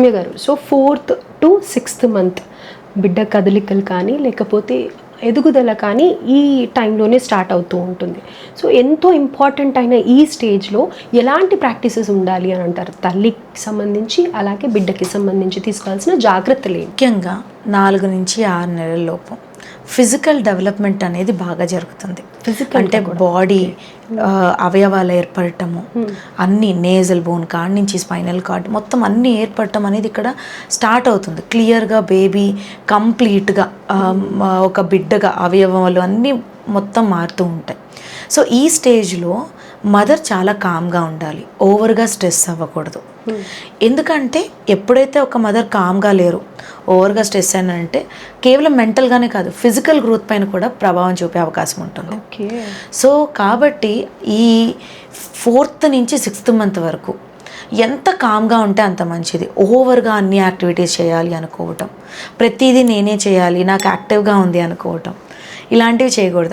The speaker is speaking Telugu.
లావణ్య గారు, so 4th to 6th month బిడ్డ కదలికలు కానీ లేకపోతే ఎదుగుదల కానీ ఈ టైంలోనే స్టార్ట్ అవుతూ ఉంటుంది. సో ఎంతో ఇంపార్టెంట్ అయిన ఈ స్టేజ్లో ఎలాంటి ప్రాక్టీసెస్ ఉండాలి అని అంటారు? తల్లికి సంబంధించి అలాగే బిడ్డకి సంబంధించి తీసుకోవాల్సిన జాగ్రత్తలు ఏంటి? ముఖ్యంగా 4 నుంచి 6 నెలల లోపు ఫిజికల్ డెవలప్మెంట్ అనేది బాగా జరుగుతుంది. అంటే బాడీ అవయవాలు ఏర్పడటము, అన్ని నేజల్ బోన్ కాడి నుంచి స్పైనల్ కార్డ్ మొత్తం అన్నీ ఏర్పడటం అనేది ఇక్కడ స్టార్ట్ అవుతుంది. క్లియర్గా బేబీ కంప్లీట్గా ఒక బిడ్డగా అవయవాలు అన్నీ మొత్తం మారుతూ ఉంటాయి. సో ఈ స్టేజ్లో మదర్ చాలా కామ్గా ఉండాలి, ఓవర్గా స్ట్రెస్ అవ్వకూడదు. ఎందుకంటే ఎప్పుడైతే ఒక మదర్ కామ్గా లేరు, ఓవర్గా స్ట్రెస్ అయినంటే కేవలం మెంటల్గానే కాదు, ఫిజికల్ గ్రోత్ పైన కూడా ప్రభావం చూపే అవకాశం ఉంటుంది. సో కాబట్టి ఈ 4th నుంచి 6th మంత్ వరకు ఎంత కామ్గా ఉంటే అంత మంచిది. ఓవర్గా అన్ని యాక్టివిటీస్ చేయాలి అనుకోవటం, ప్రతిదీ నేనే చేయాలి, నాకు యాక్టివ్గా ఉంది అనుకోవటం, ఇలాంటివి చేయకూడదు.